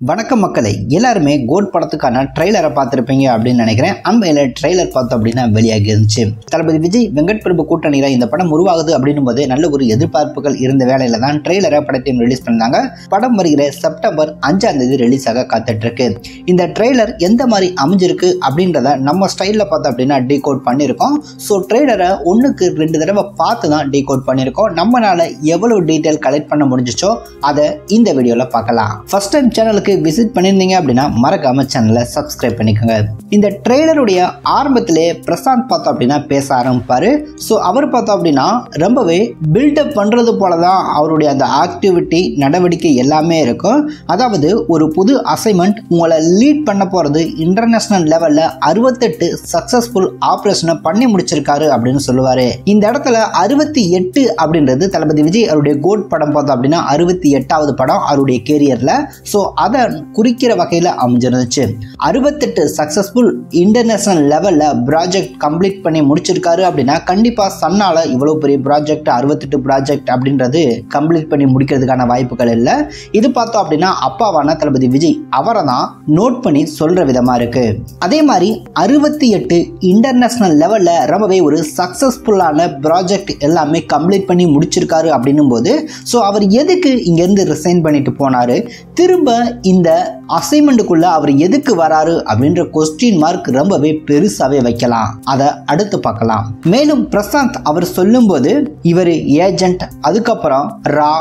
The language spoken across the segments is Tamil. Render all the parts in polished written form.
வணக்கம் மக்களே, எல்லாருமே கோட் படத்துக்கான ட்ரெய்லரை பார்த்துருப்பீங்க அப்படின்னு நினைக்கிறேன். அண்மையில ட்ரெய்லர் பார்த்தோம் அப்படின்னா வெளியாகி இருந்துச்சு. தளபதி விஜய் வெங்கட் பிரபு கூட்டணியில் இந்த படம் உருவாகுது அப்படின்னும் போது நல்ல ஒரு எதிர்பார்ப்புகள் இருந்த வேலையில தான் ட்ரெய்லரை படத்தையும் ரிலீஸ் பண்ணாங்க. படம் வருகிற செப்டம்பர் 5ஆம் தேதி ரிலீஸ் ஆக காத்துட்டு இருக்கு. இந்த ட்ரெய்லர் எந்த மாதிரி அமைஞ்சிருக்கு அப்படின்றத நம்ம ஸ்டைலில் பார்த்தோம் அப்படின்னா டீகோட் பண்ணியிருக்கோம். ஸோ ட்ரெய்லரை 1க்கு 2 தடவை பார்த்து தான் டீகோட் பண்ணியிருக்கோம். நம்மளால எவ்வளவு டீட்டெயில் கலெக்ட் பண்ண முடிஞ்சிச்சோ அதை இந்த வீடியோவில் பார்க்கலாம். ஃபர்ஸ்ட் டைம் சேனலுக்கு விசிட் பண்ணிருந்தீங்க அப்படின்னா மறக்காம சேனலை சப்ஸ்கிரைப் பண்ணிக்கோங்க. இந்த ட்ரெய்லருடைய ஆரம்பத்திலே பிரசாந்த் பார்த்தோம் அப்படின்னா பேச ஆரம்பிப்பாரு. ஸோ அவர் பார்த்தோம் அப்படின்னா ரொம்பவே பில்டப் பண்றது போலதான் அவருடைய அந்த ஆக்டிவிட்டி நடவடிக்கை எல்லாமே இருக்கும். அதாவது ஒரு புது அசைன்மெண்ட் உங்களை லீட் பண்ண போறது இன்டர்நேஷனல் லெவல்ல 68 சக்சஸ்ஃபுல் ஆபரேஷனை பண்ணி முடிச்சிருக்காரு அப்படின்னு சொல்லுவாரு. இந்த இடத்துல 68 அப்படின்றது தளபதி விஜய் அவருடைய கோட் படம் பார்த்தோம் அப்படின்னா 68வது படம் அவருடைய கேரியர்ல. ஸோ அதை குறிக்கிற வகையில் அமைஞ்சிருந்துச்சு. 68 சக்சஸ்ஃபுல் இன்டர்நேஷனல் லெவல்ல ப்ராஜெக்ட் கம்ப்ளீட் பண்ணி முடிச்சிருக்காரு அப்படின்னா கண்டிப்பா சன்னால இவ்வளவு பெரிய ப்ராஜெக்ட் 68 ப்ராஜெக்ட் அப்படின்றது கம்ப்ளீட் பண்ணி முடிக்கிறதுக்கான வாய்ப்புகள் இல்லை. இது பார்த்தோம் அப்படின்னா அப்பாவான தளபதி விஜய் அவரை தான் நோட் பண்ணி சொல்ற விதமா இருக்கு. அதே மாதிரி 68 இன்டர்நேஷனல் லெவல்ல ரொம்பவே ஒரு சக்சஸ்ஃபுல்லான ப்ராஜெக்ட் எல்லாமே கம்ப்ளீட் பண்ணி முடிச்சிருக்காரு அப்படின்னும் போது ஸோ அவர் எதுக்கு இங்கிருந்து ரிசைன் பண்ணிட்டு போனாரு, திரும்ப இந்த அசைன்மெண்ட்டுக்குள்ள அவர் எதுக்கு வராரு அப்படின்ற கொஸ்டின் மார்க் ரொம்பவே பெருசாவே வைக்கலாம். அதை அடுத்து பார்க்கலாம். மேலும் பிரசாந்த் அவர் சொல்லும்போது இவர் ஏஜென்ட், அதுக்கப்புறம் ரா,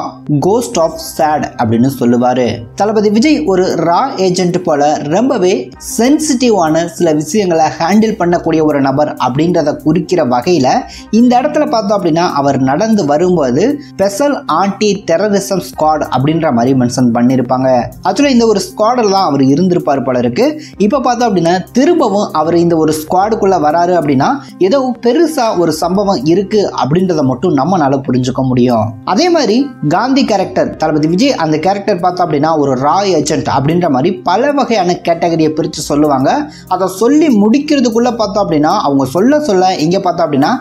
கோஸ்ட் ஆஃப் சேட் அப்படின்னு சொல்லுவாரு. தளபதி விஜய் ஒரு ரா ஏஜென்ட் போல ரொம்பவே சென்சிட்டிவான சில விஷயங்களை ஹேண்டில் பண்ணக்கூடிய ஒரு நபர் அப்படின்றத குறிக்கிற வகையில இந்த இடத்துல பார்த்தோம் அப்படின்னா அவர் நடந்து வரும்போது ஸ்பெஷல் ஆன்டி டெரரிசம் ஸ்குவாட் அப்படின்ற மாதிரி மென்ஷன் பண்ணியிருப்பாங்க. ஆக்சுவலா இந்த ஒரு ஸ்குவாடில் தான் அவர் இருந்திருப்பார் போல இருக்கு. இப்ப பார்த்தோம் அப்படின்னா திரும்பவும் அவர் இந்த ஒரு ஸ்குவாடுக்குள்ள வராரு அப்படின்னா ஏதோ பெருசா ஒரு சம்பவம் இருக்கு அப்படின்றத மட்டும் நம்மளால புரிஞ்சுக்க முடியும். அதே மாதிரி காந்தி கேரக்டர் தளபதி விஜய் அந்த கேரக்டர் பார்த்தோம் அப்படின்னா ஒரு ரா ஏஜென்ட் அப்படின்ற மாதிரி பல வகையான கேட்டகரியை பிரித்து சொல்லுவாங்க. அதை சொல்லி முடிக்கிறதுக்குள்ள பார்த்தோம் அப்படின்னா அவங்க சொல்ல இங்க பார்த்தோம் அப்படின்னா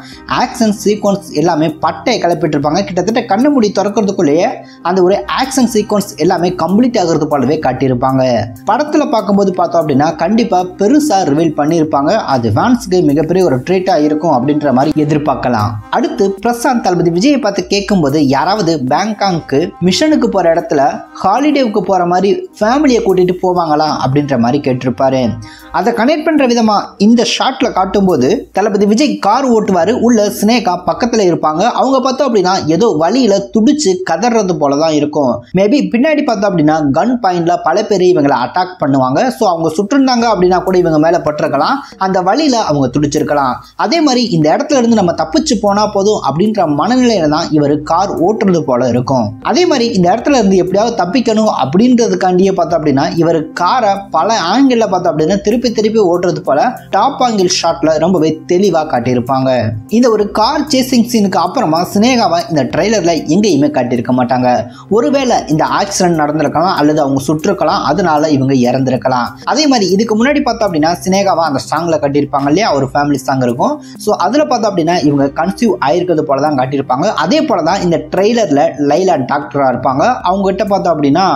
ஆக்ஷன் சீக்வன்ஸ் எல்லாமே பட்டையை கிளப்பிட்டு இருப்பாங்க. கிட்டத்தட்ட கண்ணு மூடி திறக்கிறதுக்குள்ளேயே அந்த ஒரு ஆக்ஷன் சீக்வன்ஸ் எல்லாமே கம்ப்ளீட் ஆகிறது போலவே காட்டியிருப்பாங்க. படத்துல பார்க்கும்போது பார்த்தோம் அப்படின்னா கண்டிப்பா பெருசா ரிவீல் பண்ணியிருப்பாங்க. அது ஃபேன்ஸ்க்கு மிகப்பெரிய ஒரு ட்ரீட்டா இருக்கும் அப்படின்ற மாதிரி எதிர்பார்க்கலாம். அடுத்து பிரசாந்த் தளபதி விஜயை பார்த்து கேட்கும்போது யாராவது பேங்காங்க்கு மிஷனுக்கு போற இடத்துல ஹாலிடேவுக்கு போற மாதிரி ஃபேமிலியை கூட்டிட்டு போவாங்களா அப்படின்ற மாதிரி கேட்டிருப்பாரு. அதை கனெக்ட் பண்ற விதமா இந்த ஷாட்ல காட்டும்போது தளபதி விஜய் கார் ஓட்டுவாரு, உள்ள ஸ்னேகா பக்கத்துல இருப்பாங்க. அவங்க பார்த்தோம் அப்படின்னா ஏதோ வழியில துடிச்சு கதறது போலதான் இருக்கும். மேபி பின்னாடி பார்த்தோம் அப்படின்னா கன் பாயிண்ட்ல பல பேர் இவங்களை அட்டாக் பண்ணுவாங்க. ஸோ அவங்க சுற்றிருந்தாங்க அப்படின்னா கூட இவங்க மேல பட்டிருக்கலாம், அந்த வழியில அவங்க துடிச்சிருக்கலாம். அதே மாதிரி இந்த இடத்துல இருந்து நம்ம தப்பிச்சு போனா போதும் அப்படின்ற மனநிலையில தான் இவர் கார் ஓட்டுறது போல இருக்கும். அதே மாதிரி இந்த இடத்துல இருந்து எப்படியாவது தப்பிக்கணும் அப்படின்றதுக்காண்டியே பார்த்தோம் அப்படின்னா இவர் காரை பல ஆங்கிள் பார்த்தோம் அப்படின்னா திருப்பி ஓட்டுறது போல டாப் ஆங்கிள் ஷாட்ல ரொம்பவே தெளிவா காட்டியிருப்பாங்க. இந்த ஒரு கார் சேசிங் சீனுக்கு அப்புறமா சினேகாவை இந்த ட்ரெய்லர்ல எங்கேயுமே காட்டியிருக்க மாட்டாங்க. ஒருவேளை இந்த ஆக்சிடென்ட் நடந்திருக்கலாம் அல்லது அவங்க சுற்றிருக்கலாம், அதனால இவங்க இறந்திருக்கலாம். அதே மாதிரி இதுக்கு முன்னாடி பார்த்தோம் அப்படின்னா சினேகாவா அந்த சாங்ல கட்டியிருப்பாங்க இல்லையா, ஒரு ஃபேமிலி சாங் இருக்கும். ஸோ அதுல பார்த்தோம் அப்படின்னா இவங்க கன்சீவ் ஆயிருக்கிறது போல தான் காட்டியிருப்பாங்க. அதே போல தான் இந்த ட்ரெய்லர்ல லைலா டாக்டரா இருப்பாங்க. அவங்க கிட்ட பார்த்தோம் அப்படின்னா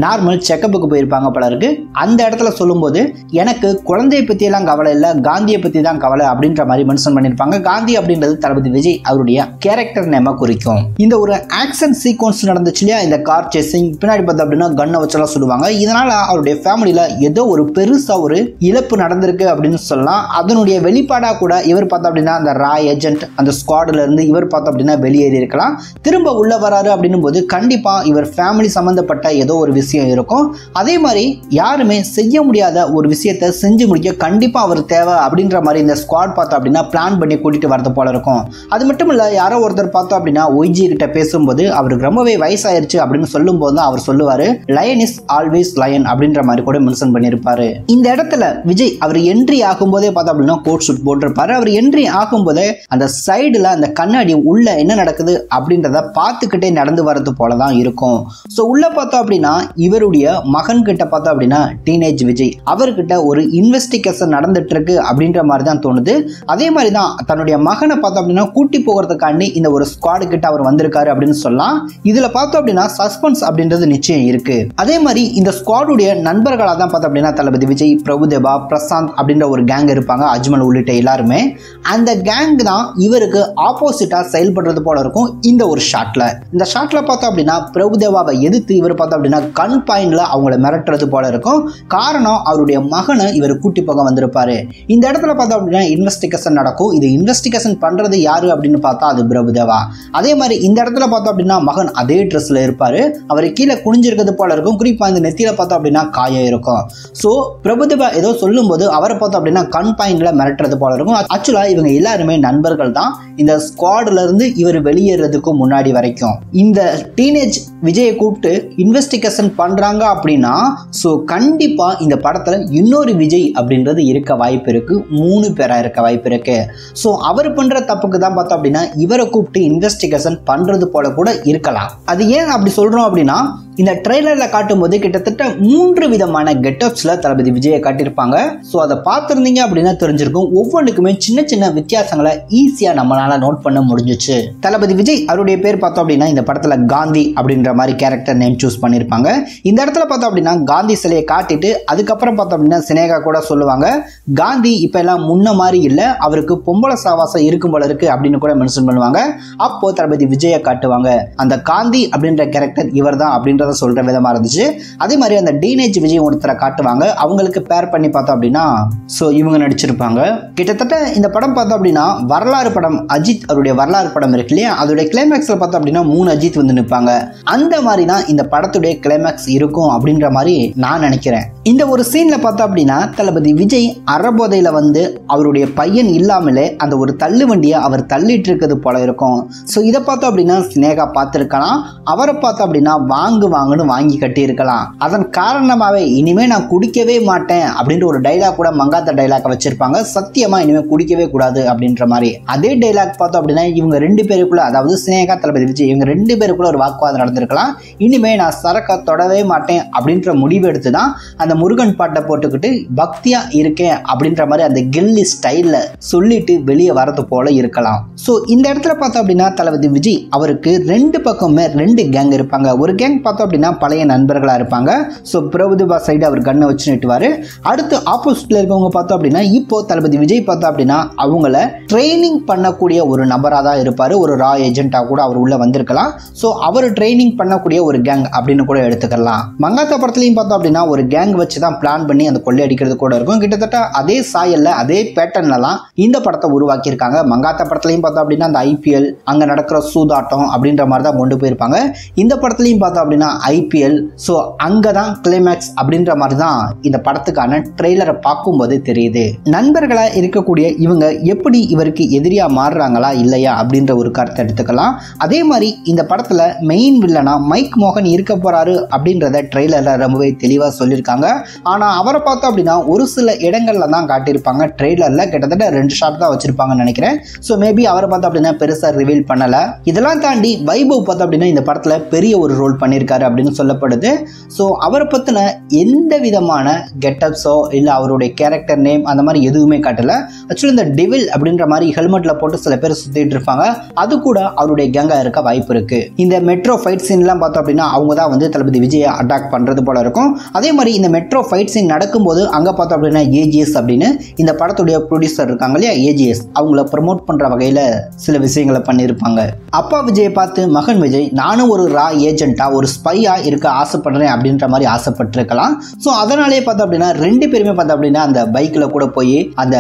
நார்மல் செக்கப்புக்கு போயிருப்பாங்க போல இருக்கு. அந்த இடத்துல சொல்லும்போது எனக்கு குழந்தையை பத்தி எல்லாம் கவலை இல்லை, காந்தியை பத்தி தான் கவலை அப்படின்ற மாதிரி மென்ஷன் பண்ணியிருப்பாங்க. காந்தி அப்படின்றது தளபதி விஜய் அவருடைய கேரக்டர் நேமா குறிக்கும். இந்த ஒரு ஆக்ஷன் சீக்வன்ஸ் நடந்துச்சு இல்லையா, இந்த கார் சேசிங் பின்னாடி பார்த்தோம் அப்படின்னா கன்னை வச்செல்லாம் சொல்லுவாங்க. இதனால அவருடைய ஃபேமிலியில ஏதோ ஒரு பெருசா ஒரு இழப்பு நடந்திருக்கு அப்படின்னு சொல்லலாம். அதனுடைய வெளிப்பாடா கூட இவர் பார்த்தோம் அப்படின்னா அந்த ரா ஏஜென்ட் அந்த ஸ்குவாட்ல இருந்து இவர் பார்த்தோம் அப்படின்னா வெளியேறி இருக்கலாம். திரும்ப உள்ள வராரு அப்படின்னும் போது கண்டிப்பா இவர் ஃபேமிலி சம்பந்தப்பட்ட ஏதோ ஒரு விஷயம் இருக்கும். அதே மாதிரி யாருமே செய்ய முடியாத ஒரு விஷயத்தை செஞ்சு முடிக்க கண்டிப்பா அவர் தேவை அப்படின்ற மாதிரி இந்த ஸ்குவாட் பார்த்தோம் அப்படின்னா பிளான் பண்ணி கூட்டிட்டு வரது போல இருக்கும். அது மட்டும் இல்ல, யாரோ ஒருத்தர் பார்த்தோம் அப்படின்னா ஒய்ஜி கிட்ட பேசும்போது அவருக்கு ரொம்பவே வயசாயிருச்சு அப்படின்னு சொல்லும் போது தான் அவர் சொல்லுவாரு லயன் இஸ் ஆல்வேஸ் லயன் அப்படின்ற மாதிரி கூட மென்ஷன் பண்ணியிருப்பாரு. இந்த இடத்துல விஜய் அவர் என்ட்ரி ஆகும்போதே பார்த்தோம் அப்படின்னா கோட் ஷூட் போட்டிருப்பாரு. அவர் என்ட்ரி ஆகும்போதே அந்த சைடுல அந்த கண்ணாடி உள்ள என்ன நடக்குது அப்படின்றத பார்த்துக்கிட்டே நடந்து வர்றது போலதான் இருக்கும். ஸோ உள்ள பார்த்தோம் அப்படின்னா இவருடைய மகன் கிட்ட பார்த்தோம் அப்படின்னா டீனேஜ் விஜய் அவர்கிட்ட ஒரு இன்வெஸ்டிகேஷன் நடந்துட்டு இருக்கு அப்படின்ற மாதிரி தான் தோணுது. அதே மாதிரி தான் தன்னுடைய மகனை பார்த்தோம் அப்படின்னா கூட்டி போகிறதுக்காண்டி இந்த ஒரு ஸ்குவாடு கிட்ட அவர் வந்திருக்காரு அப்படின்னு சொல்லலாம். இதுல பார்த்தோம் அப்படின்னா சஸ்பென்ஸ் அப்படின்றது நிச்சயம் இருக்கு. அதே மாதிரி இந்த ஸ்குவாட் இவருடைய நண்பர்களாக தான் பார்த்தோம் அப்படின்னா தளபதி விஜய், பிரபுதேவா, பிரசாந்த் அப்படின்ற ஒரு கேங் இருப்பாங்க, அஜ்மல் உள்ளிட்ட எல்லாருமே. அந்த கேங் தான் இவருக்கு ஆப்போசிட்டா செயல்படுறது போல இருக்கும் இந்த ஒரு ஷாட்ல. இந்த ஷாட்ல பார்த்தோம் அப்படின்னா பிரபுதேவாவை எதிர்த்து இவர் பார்த்தோம் அப்படின்னா கன் பாயிண்ட்ல அவங்கள மிரட்டுறது போல இருக்கும். காரணம் அவருடைய மகனை இவர் கூட்டி போக வந்திருப்பாரு. இந்த இடத்துல பார்த்தோம் அப்படின்னா இன்வெஸ்டிகேஷன் நடக்கும். இது இன்வெஸ்டிகேஷன் பண்றது யாரு அப்படின்னு பார்த்தா அது பிரபுதேவா. அதே மாதிரி இந்த இடத்துல பார்த்தோம் அப்படின்னா மகன் அதே ட்ரெஸ்ல இருப்பாரு, அவர் கீழே குனிஞ்சிருக்கிறது போல இருக்கும். குறிப்பா இந்த நெத்தியில பார்த்தோம் அப்படின்னா காயம் இருக்கும். ஸோ பிரபுதேவா ஏதோ சொல்லும் போது அவரை பார்த்தோம் அப்படின்னா கன் பாயிண்ட்ல மிரட்டுறது போல இருக்கும். ஆக்சுவலா இவங்க எல்லாருமே நண்பர்கள் தான் இந்த ஸ்குவாட்ல இருந்து இவர் வெளியேறதுக்கு முன்னாடி வரைக்கும். இந்த டீனேஜ் விஜயை கூப்பிட்டு இன்வெஸ்டிகேஷன் பண்றாங்க அப்படின்னா ஸோ கண்டிப்பா இந்த படத்துல இன்னொரு விஜய் அப்படின்றது இருக்க வாய்ப்பு இருக்கு, 3 பேரா இருக்க வாய்ப்பு இருக்கு. ஸோ அவர் பண்ற தப்புக்கு தான் பார்த்தோம் அப்படின்னா இவரை கூப்பிட்டு இன்வெஸ்டிகேஷன் பண்றது போல கூட இருக்கலாம். அது ஏன் அப்படி சொல்றோம் அப்படின்னா இந்த ட்ரெய்லர்ல காட்டும் போது கிட்டத்தட்ட 3 விதமான கெட்டப்ஸ்ல தளபதி விஜயை காட்டியிருப்பாங்க. ஸோ அதை பார்த்துருந்தீங்க அப்படின்னா தெரிஞ்சிருக்கும். ஒவ்வொன்றுக்குமே சின்ன சின்ன வித்தியாசங்களை ஈஸியா நம்மளால நோட் பண்ண முடிஞ்சிச்சு. தளபதி விஜய் அவருடைய பேர் பார்த்தோம் அப்படின்னா இந்த படத்துல காந்தி அப்படின்ற மாதிரி கேரக்டர் நேம் சூஸ் பண்ணியிருப்பாங்க. இந்த இடத்துல பார்த்தோம் அப்படின்னா காந்தி சிலையை காட்டிட்டு அதுக்கப்புறம் பார்த்தோம் அப்படின்னா சினேகா கூட சொல்லுவாங்க, காந்தி இப்ப எல்லாம் முன்ன மாதிரி இல்லை, அவருக்கு பொம்பளை சாவாசம் இருக்கும் போல இருக்கு அப்படின்னு கூட மென்ஷன் பண்ணுவாங்க. அப்போ தளபதி விஜயை காட்டுவாங்க, அந்த காந்தி அப்படின்ற கேரக்டர் இவர் தான் அப்படின்ற சொல்ற விதமா இருந்துச்சு. அதே மாதிரி அந்த டீனேஜ் விஜய் ஒருத்தரை காட்டுவாங்க, அவங்களுக்கு பேர் பண்ணி பார்த்தோம் அப்படின்னா சோ இவங்க நடிச்சிருப்பாங்க. கிட்டத்தட்ட இந்த படம் பார்த்தோம் அப்படின்னா வரலாறு படம், அஜித் அவருடைய வரலாறு படம் இருக்கு இல்லையா, அதோட கிளைமேக்ஸ்ல பார்த்தோம் அப்படின்னா 3 அஜித் வந்து நிற்பாங்க. அந்த மாதிரி தான் இந்த படத்துடைய கிளைமேக்ஸ் இருக்கும் அப்படின்ற மாதிரி நான் நினைக்கிறேன். இந்த ஒரு சீன்ல பார்த்தோம் அப்படின்னா தளபதி விஜய் அறபோதையில வந்து அவருடைய பையன் இல்லாமலே அந்த ஒரு தள்ளு வண்டியை அவர் தள்ளிட்டு இருக்கிறது போல இருக்கும். ஸோ இதை பார்த்தோம் அப்படின்னா சினேகா பார்த்துருக்கலாம், அவரை பார்த்தோம் அப்படின்னா வாங்குன்னு வாங்கி கட்டி இருக்கலாம். அதன் காரணமாவே இனிமே நான் குடிக்கவே மாட்டேன் அப்படின்ற ஒரு டைலாக் கூட மங்காத்த டைலாக் வச்சிருப்பாங்க, சத்தியமா இனிமே குடிக்கவே கூடாது அப்படின்ற மாதிரி. அதே டைலாக் பார்த்தோம் அப்படின்னா இவங்க 2 பேருக்குள்ள, அதாவது சினேகா தளபதி விஜய் இவங்க 2 பேருக்குள்ள ஒரு வாக்குவாதம் நடந்திருக்கலாம். இனிமே நான் சரக்க தொடவே மாட்டேன் அப்படின்ற முடிவு எடுத்து தான் அந்த முருகன் பாட்டை போட்டுக்கிட்டு பக்தியா இருக்கேன் அப்படின்ற மாதிரி அந்த கில்லி ஸ்டைல்ல சொல்லிட்டு வெளியே வரது போல இருக்கலாம். ஸோ இந்த இடத்துல பார்த்தோம் அப்படின்னா தளபதி விஜய் அவருக்கு 2 பக்கமே 2 கேங் இருப்பாங்க. ஒரு கேங் பார்த்தோம் அப்படின்னா பழைய நண்பர்களா இருப்பாங்க. ஸோ பிரபுதேவா சைடு அவர் கண்ணை வச்சு நிட்டுவாரு. அடுத்து ஆப்போசிட்ல இருக்கவங்க பார்த்தோம் அப்படின்னா இப்போ தளபதி விஜய் பார்த்தோம் அப்படின்னா அவங்கள ட்ரைனிங் பண்ணக்கூடிய ஒரு நபராக தான் இருப்பாரு, ஒரு ரா ஏஜென்ட்டா கூட அவர் உள்ள வந்திருக்கலாம். ஸோ அவர் ட்ரைனிங் பண்ணக்கூடிய ஒரு கேங் அப்படின்னு கூட எடுத்துக்கலாம். மங்காத்தா படத்துலையும் பார்த்தோம் அப்படின்னா ஒரு கேங் வச்சு தான் பிளான் பண்ணி அந்த கொள்ளை அடிக்கிறது கூட இருக்கும். கிட்டத்தட்ட அதே சாயல்ல அதே பேட்டர்ன்லாம் இந்த படத்தை உருவாக்கி இருக்காங்க. மங்காத்தா படத்துலையும் பார்த்தோம் அப்படின்னா அந்த IPL அங்க நடக்கிற சூதாட்டம் அப்படின்ற மாதிரி தான் கொண்டு போயிருப்பாங்க. இந்த படத்துலையும் பார்த்தோம் அப்படின்னா IPL, ஸோ அங்கதான் கிளைமேக்ஸ் அப்படின்ற மாதிரி தான் இந்த படத்துக்கான ட்ரெய்லரை பார்க்கும்போது தெரியுது. நண்பர்களா இருக்கக்கூடிய இவங்க எப்படி இவருக்கு எதிரியா மாறுறாங்களா இல்லையா அப்படின்ற ஒரு கருத்தை எடுத்துக்கலாம். அதே மாதிரி இந்த படத்துல மெயின் வில்லனா மைக் மோகன் இருக்க போறாரு அப்படின்றத ட்ரெய்லர்ல ரொம்பவே தெளிவா சொல்லியிருக்காங்க. ஆனா அவரை பார்த்தோம் அப்படின்னா ஒரு சில இடங்கள்ல தான் காட்டியிருப்பாங்க. ட்ரெய்லர்ல கிட்டத்தட்ட 2 ஷாட் தான் வச்சிருப்பாங்கன்னு நினைக்கிறேன். ஸோ மேபி அவரை பார்த்தோம் அப்படின்னா பெருசா ரிவீல் பண்ணல. இதெல்லாம் தாண்டி வைபவ் பார்த்தோம் அப்படின்னா இந்த படத்துல பெரிய ஒரு ரோல் பண்ணியிருக்காரு அப்படின்னு சொல்லப்படுது. ஸோ அவரை பத்தின எந்த விதமான கெட்டப்ஸோ இல்லை அவருடைய கேரக்டர் நேம் அந்த மாதிரி எதுவுமே காட்டல. ஆக்சுவலி இந்த டெவில் அப்படின்ற மாதிரி ஹெல்மெட்ல போட்டு சில பேர் சுத்திட்டு இருப்பாங்க, அது கூட அவருடைய கேங்கா இருக்க வாய்ப்பு இருக்கு. இந்த மெட்ரோ ஃபைட் சீன்லாம் பார்த்தோம் அப்படின்னா அவங்க தான் வந்து தளபதி விஜயை அட்டாக் பண்றது போல இருக்கும். அதே மாதிரி இந்த மெட்ரோ ஃபைட் சீன் நடக்கும்போது அங்க பார்த்தோம் அப்படின்னா AGS அப்படின்னு இந்த படத்துடைய ப்ரொடியூசர் இருக்காங்க இல்லையா, AGS அவங்கள ப்ரமோட் பண்ற வகையில சில விஷயங்களை பண்ணியிருப்பாங்க. அப்பா விஜயை பார்த்து மகன் விஜய் நானும் ஒரு ரா ஏஜென்ட்டா ஒரு ஸ்பையா இருக்க ஆசைப்படுறேன் அப்படின்ற மாதிரி ஆசைப்பட்டிருக்கலாம். ஸோ அதனாலே பார்த்தோம் அப்படின்னா 2 பேருமே பார்த்தோம் அப்படின்னா அந்த பைக்ல கூட போய் அந்த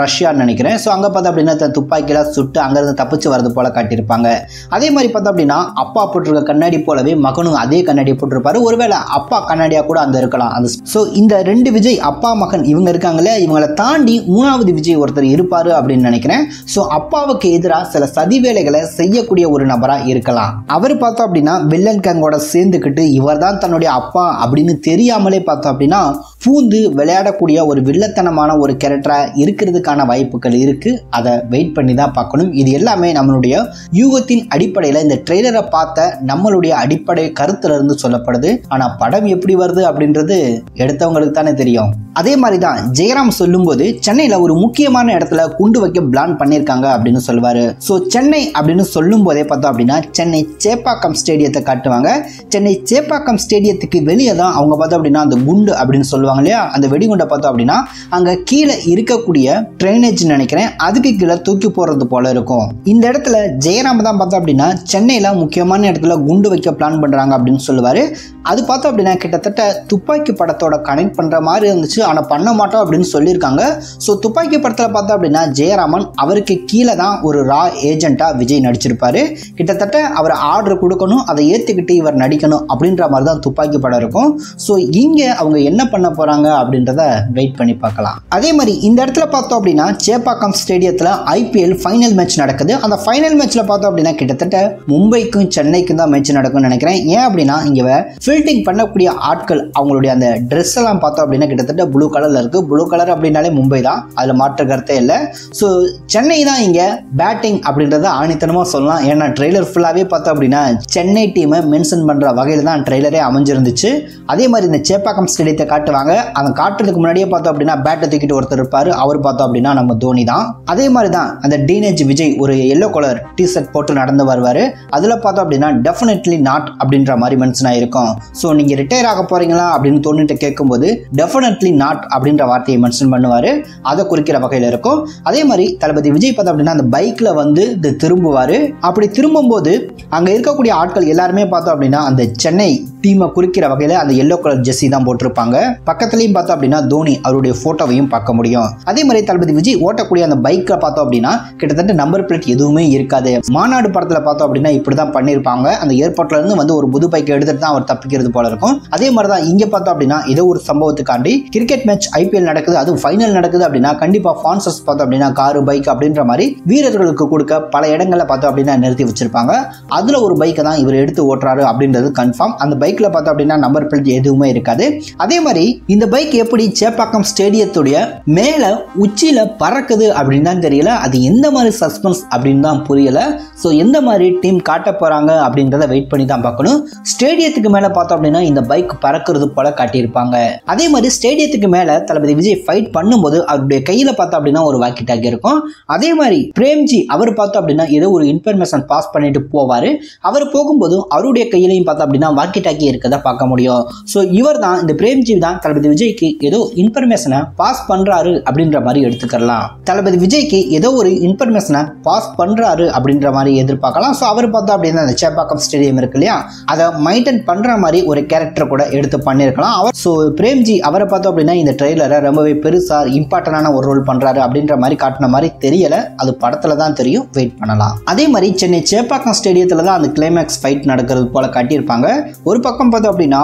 ரஷ்யான்னு நினைக்கிறேன். ஸோ அங்க பார்த்தோம் அப்படின்னா துப்பாக்கிலாம் சுட்டு அங்கிருந்து தப்பிச்சு வரது போல காட்டியிருப்பாங்க. அதே மாதிரி பார்த்தோம் அப்படின்னா அப்பா போட்டிருக்க கண்ணாடி போலவே மகனும் அதே கண்ணாடி போட்டிருப்பாரு. ஒருவேளை அப்பா கண்ணாடியா கூட அந்த இருக்கலாம். அந்த ஸோ இந்த 2 விஜய் அப்பா மகன் இவங்க இருக்காங்களே, இவங்களை தாண்டி 3வது விஜய் ஒருத்தர் இருப்பாரு அப்படின்னு நினைக்கிறேன். ஸோ அப்பாவுக்கு எதிராக சில சதி வேலைகளை செய்யக்கூடிய ஒரு நபரா இருக்கலாம். அவர் பார்த்தோம் அப்படின்னா வில்லன் கேங்கோட சேர்ந்துக்கிட்டு இவர் தான் தன்னுடைய அப்பா அப்படின்னு தெரியாமலே பார்த்தோம் அப்படின்னா பூந்து விளையாடக்கூடிய ஒரு வில்லத்தனமான ஒரு கேரக்டரா இருக்கிறதுக்கான வாய்ப்புகள் இருக்கு. அதை வெயிட் பண்ணி தான் பார்க்கணும். இது எல்லாமே நம்மளுடைய யூகத்தின் அடிப்படையில் இந்த ட்ரெய்லரை பார்த்த நம்மளுடைய அடிப்படை கருத்துல இருந்து சொல்லப்படுது. ஆனா படம் எப்படி வருது அப்படின்றது எடுத்தவங்களுக்கு தானே தெரியும். அதே மாதிரி தான் ஜெயராம் சொல்லும்போது சென்னையில ஒரு முக்கியமான இடத்துல குண்டு வைக்க பிளான் பண்ணியிருக்காங்க அப்படின்னு சொல்லுவாரு. ஸோ சென்னை அப்படின்னு சொல்லும் போதே பார்த்தோம் அப்படின்னா சென்னை சேப்பாக்கம் ஸ்டேடியத்தை காட்டுவாங்க. சென்னை சேப்பாக்கம் ஸ்டேடியத்துக்கு வெளியே தான் அவங்க பார்த்தோம் அப்படின்னா அந்த குண்டு அப்படின்னு சொல்லுவாங்க இல்லையா, அந்த வெடிகுண்டை பார்த்தோம் அப்படின்னா அங்க கீழே இருக்கக்கூடிய ட்ரைனேஜ் நினைக்கிறேன் அதுக்கு கீழே தூக்கி போறது போல இருக்கும். இந்த இடத்துல ஜெயராம் தான் பார்த்தோம் அப்படின்னா சென்னையில முக்கியமான இடத்துல குண்டு வைக்க பிளான் பண்றாங்க அப்படின்னு சொல்லுவாரு. அது பார்த்தோம் அப்படின்னா கிட்டத்தட்ட துப்பாக்கி படத்தோட கனெக்ட் பண்ற மாதிரி இருந்துச்சு. ஆனா பண்ண மாட்டோம் அப்படின்னு சொல்லியிருக்காங்க. ஸோ துப்பாக்கி படத்தில் பார்த்தோம் அப்படின்னா ஜெயராமன் அவருக்கு கீழே தான் ஒரு ரா ஏஜென்ட்டா விஜய் நடிச்சிருப்பாரு. கிட்டத்தட்ட அவர் ஆர்டர் கொடுக்கணும், அதை ஏற்றுக்கிட்டு இவர் நடிக்கணும் அப்படின்ற மாதிரி தான் துப்பாக்கி படம் இருக்கும். ஸோ இங்கே அவங்க என்ன பண்ண போறாங்க அப்படின்றத வெயிட் பண்ணி பார்க்கலாம். அதே மாதிரி இந்த இடத்துல பார்த்தோம் அப்படின்னா சேப்பாக்கம் ஸ்டேடியத்தில் IPL ஃபைனல் மேட்ச் நடக்குது. அந்த ஃபைனல் மேட்ச்ல பார்த்தோம் அப்படின்னா கிட்டத்தட்ட மும்பைக்கும் சென்னைக்கும் தான் மேட்ச் நடக்கும்னு நினைக்கிறேன். ஏன் அப்படின்னா இங்கே ஃபீல்டிங் பண்ணக்கூடிய ஆட்கள் அவங்களுடைய அந்த ட்ரெஸ் எல்லாம் பார்த்தோம் அப்படின்னா கிட்டத்தட்ட ப்ளூ கலர்ல இருக்கு. ப்ளூ கலர் அப்படின்னாலே மும்பை தான், அதுல மாற்று கருத்தே இல்லை. ஸோ சென்னை தான் இங்க பேட்டிங் அப்படின்றத ஆணித்தனமா சொல்லலாம். ஏன்னா ட்ரெய்லர் ஃபுல்லாவே பார்த்தோம் அப்படின்னா சென்னை டீமை மென்ஷன் பண்ற வகையில் தான் ட்ரெய்லரே அமைஞ்சிருந்துச்சு. அதே மாதிரி இந்த சேப்பாக்கம் ஸ்டேடியத்தை காட்டுவாங்க. அதை காட்டுறதுக்கு முன்னாடியே பார்த்தோம் அப்படின்னா பேட்டை தூக்கிட்டு ஒருத்தர் இருப்பாரு, அவர் பார்த்தோம் அப்படின்னா நம்ம தோனி தான். அதே மாதிரி தான் அந்த டீனேஜ் விஜய் ஒரு எல்லோ கலர் டிஷர்ட் போட்டு நடந்து வருவாரு. அதுல பார்த்தோம் அப்படின்னா டெஃபினெட்லி நாட் அப்படின்ற மாதிரி மென்ஷன் ஆயிருக்கும். ஸோ நீங்க ரிட்டையர் ஆக போறீங்களா அப்படின்னு தோணிட்டு கேட்கும்போது டெஃபினெட்லி நாட் அப்படின்ற வார்த்தையை மென்ஷன் பண்ணுவாரு. அதை குறிக்கிற வகையில் இருக்கும். அதே மாதிரி தளபதி விஜய் பார்த்தோம் அப்படின்னா அந்த பைக்ல வந்து திரும்புவாரு. அப்படி திரும்பும்போது அங்க இருக்கக்கூடிய ஆட்கள் எல்லாருமே பார்த்தோம் அப்படின்னா அந்த சென்னை டீமை குறிக்கிற வகையில அந்த எல்லோ கலர் ஜெர்சி தான் போட்டிருப்பாங்க. பக்கத்துலயும் பார்த்தோம் அப்படின்னா தோனி அவருடைய போட்டோவையும் பார்க்க முடியும். அதே மாதிரி தளபதி விஜய் ஓட்டக்கூடிய அந்த பைக்கை பார்த்தோம் அப்படின்னா கிட்டத்தட்ட நம்பர் பிளேட் எதுவுமே இருக்காது. மாநாடு படத்துல பார்த்தோம் அப்படின்னா இப்படிதான் பண்ணிருப்பாங்க. அந்த ஏர்போர்ட்ல இருந்து வந்து ஒரு புது பைக்கை எடுத்துட்டு தான் அவர் தப்பிக்கிறது போல இருக்கும். அதே மாதிரி தான் இங்க பார்த்தோம் அப்படின்னா ஏதோ ஒரு சம்பவத்துக்காண்டி கிரிக்கெட் மேட்ச் IPL நடக்குது, அதுவும் ஃபைனல் நடக்குது அப்படின்னா கண்டிப்பா ஸ்பான்சர்ஸ் பார்த்தோம் அப்படின்னா காரு பைக் அப்படின்ற மாதிரி வீரர்களுக்கு கொடுக்க பல இடங்கள்ல பார்த்தோம் அப்படின்னா நிறுத்தி வச்சிருப்பாங்க. அதுல ஒரு பைக்கை தான் இவர் எடுத்து ஓட்டுறாரு அப்படின்றது கன்ஃபார்ம். அந்த பைக்ல பார்த்தோம் அப்படின்னா நம்பர் பிளேட் எதுவுமே இருக்காது. அதே மாதிரி இந்த பைக் எப்படி சேப்பாக்கம் ஸ்டேடியத்துடைய மேல உச்சியில பறக்குது அப்படின்னு தான் தெரியல. அது எந்த மாதிரி சஸ்பென்ஸ் அப்படின்னு தான் புரியல. ஸோ எந்த மாதிரி டீம் காட்ட போறாங்க அப்படின்றத வெயிட் பண்ணி தான் பார்க்கணும். ஸ்டேடியத்துக்கு மேல பார்த்தோம் அப்படின்னா இந்த பைக் பறக்கிறது போல காட்டியிருப்பாங்க. அதே மாதிரி ஸ்டேடியத்துக்கு மேல தளபதி விஜய் ஃபைட் பண்ணும்போது அவருடைய கையில பார்த்தோம் அப்படின்னா ஒரு வாக்கி டாக்கி இருக்கும். அதே மாதிரி பிரேம்ஜி அவர் பார்த்தோம் அப்படின்னா ஏதோ ஒரு இன்ஃபர்மேஷன் பாஸ் பண்ணிட்டு போவாரு. அவர் போகும்போது அவருடைய கையிலையும் பார்த்தோம் அப்படின்னா வாக்கி டாக்கி இருக்கதை பார்க்க முடியும். ஸோ இவர் தான் இந்த பிரேம்ஜி தான் தளபதி விஜய்க்கு ஏதோ இன்ஃபர்மேஷனை பாஸ் பண்றாரு அப்படின்ற மாதிரி எடுத்துக்கலாம். தளபதி விஜய்க்கு ஏதோ ஒரு இன்ஃபர்மேஷனை பாஸ் பண்றாரு அப்படின்ற மாதிரி எதிர்பார்க்கலாம். ஸோ அவர் பார்த்தோம் அப்படின்னா அந்த சேப்பாக்கம் ஸ்டேடியம் இருக்கு இல்லையா, அதை மெயின்டைன் பண்ற மாதிரி ஒரு கேரக்டர் கூட எடுத்து பண்ணிருக்கலாம். அவர் ஸோ பிரேம்ஜி அவரை பார்த்தோம் அப்படின்னா இந்த ட்ரெய்லரை ரொம்பவே பெருசா இம்பார்ட்டன்டான ஒரு ரோல் பண்றாரு அப்படின்ற மாதிரி காட்டின மாதிரி தெரியல. அது படத்துல தான் தெரியும், வெயிட் பண்ணலாம். அதே மாதிரி சென்னை சேப்பாக்கம் ஸ்டேடியத்துல தான் அந்த கிளைமேக்ஸ் ஃபைட் நடக்கிறது போல காட்டியிருப்பாங்க. ஒரு பக்கம் பார்த்தோம் அப்படின்னா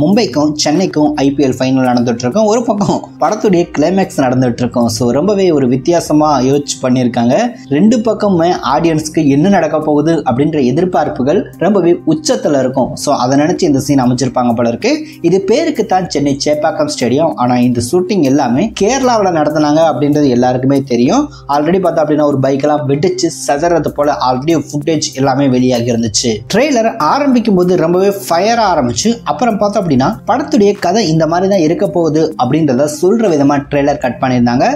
மும்பைக்கும் சென்னைக்கும் IPL ஃபைனல் நடந்துட்டு இருக்கும். ஒரு பக்கம் படத்துடைய கிளைமேக்ஸ் நடந்துட்டு இருக்கும். ஸோ ரொம்பவே ஒரு வித்தியாசமா யோசிச்சு பண்ணியிருக்காங்க. ரெண்டு பக்கமுமே ஆடியன்ஸ்க்கு என்ன நடக்க போகுது அப்படின்ற எதிர்பார்ப்புகள் ரொம்பவே உச்சத்துல இருக்கும். ஸோ அதை நினைச்சு இந்த சீன் அமைச்சிருப்பாங்க போல இருக்கு. இது பேருக்கு தான் சென்னை சேப்பாக்கம் ஸ்டேடியம். ஆனா இந்த ஷூட்டிங் எல்லாமே கேரளாவில் நடத்தினாங்க அப்படின்றது எல்லாருக்குமே தெரியும். ஆல்ரெடி பார்த்தா அப்படின்னா ஒரு பைக்கெல்லாம் வெடிச்சு சதறது போல ஆல்ரெடி ஃபுட்டேஜ் எல்லாமே வெளியாகி இருந்துச்சு. ட்ரெய்லர் ஆரம்பிக்கும் போது ரொம்பவே ஃபயரா ஆரம்பிச்சு அப்புறம் பார்த்தோம் அப்படின்னா படத்துடைய கதை இந்த மாதிரி தான் இருக்க போகுது அப்படின்றத சொல்ற விதமா ட்ரெய்லர் கட் பண்ணியிருந்தாங்க.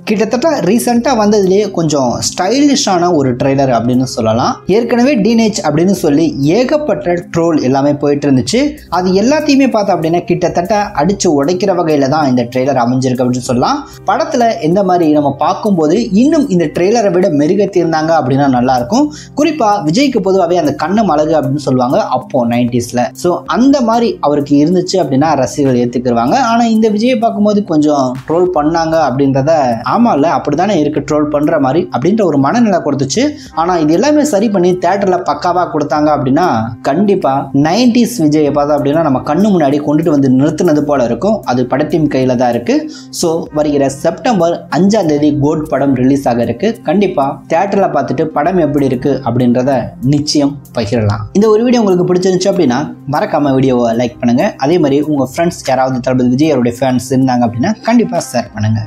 கிட்டத்தட்ட ரீசெண்டா வந்ததுலேயே கொஞ்சம் ஸ்டைலிஷான ஒரு ட்ரெய்லர் அப்படின்னு சொல்லலாம். ஏற்கனவே டீனேஜ் அப்படின்னு சொல்லி ஏகப்பட்ட ட்ரோல் எல்லாமே போயிட்டு இருந்துச்சு. அது எல்லாத்தையுமே பார்த்தோம் அப்படின்னா கிட்டத்தட்ட அடிச்சு உடைக்கிற வகையில தான் இந்த ட்ரெய்லர் அமைஞ்சிருக்கு அப்படின்னு சொல்லலாம். படத்துல எந்த மாதிரி நம்ம பார்க்கும்போது இன்னும் இந்த ட்ரெய்லரை விட மெருகேற்றிருந்தாங்க அப்படின்னா நல்லா இருக்கும். குறிப்பா விஜய்க்கு பொதுவாகவே அந்த கண்ணம் அழகு அப்படின்னு சொல்லுவாங்க அப்போ 90sல. ஸோ அந்த மாதிரி அவருக்கு இருந்துச்சு அப்படின்னா ரசிகர்கள் ஏத்துக்குவாங்க. ஆனா இந்த விஜயை பார்க்கும்போது கொஞ்சம் ட்ரோல் பண்ணாங்க அப்படின்றத ஆமா இல்ல அப்படித்தானே இருக்கு ட்ரோல் பண்ற மாதிரி அப்படின்ற ஒரு மனநிலை கொடுத்துச்சு. ஆனா இது எல்லாமே சரி பண்ணி தியேட்டர்ல பக்காவா கொடுத்தாங்க அப்படின்னா கண்டிப்பா 90s விஜயை பார்த்தா அப்படின்னா நம்ம கண்ணு முன்னாடி கொண்டுட்டு வந்து நிறுத்தினது போல இருக்கும். அது படத்தின் கையில தான் இருக்கு. ஸோ வருகிற செப்டம்பர் 5ஆம் தேதி கோட் படம் ரிலீஸ் ஆக இருக்கு. கண்டிப்பா தியேட்டர்ல பார்த்துட்டு படம் எப்படி இருக்கு அப்படின்றத நிச்சயம் பகிரலாம். இந்த ஒரு வீடியோ உங்களுக்கு பிடிச்சிருந்துச்சு அப்படின்னா மறக்காம வீடியோவை லைக் பண்ணுங்க. அதே மாதிரி உங்க ஃப்ரெண்ட்ஸ் யாராவது தளபதி விஜய் அவருடைய ஃபேன்ஸ் இருந்தாங்க அப்படின்னா கண்டிப்பா ஷேர் பண்ணுங்க.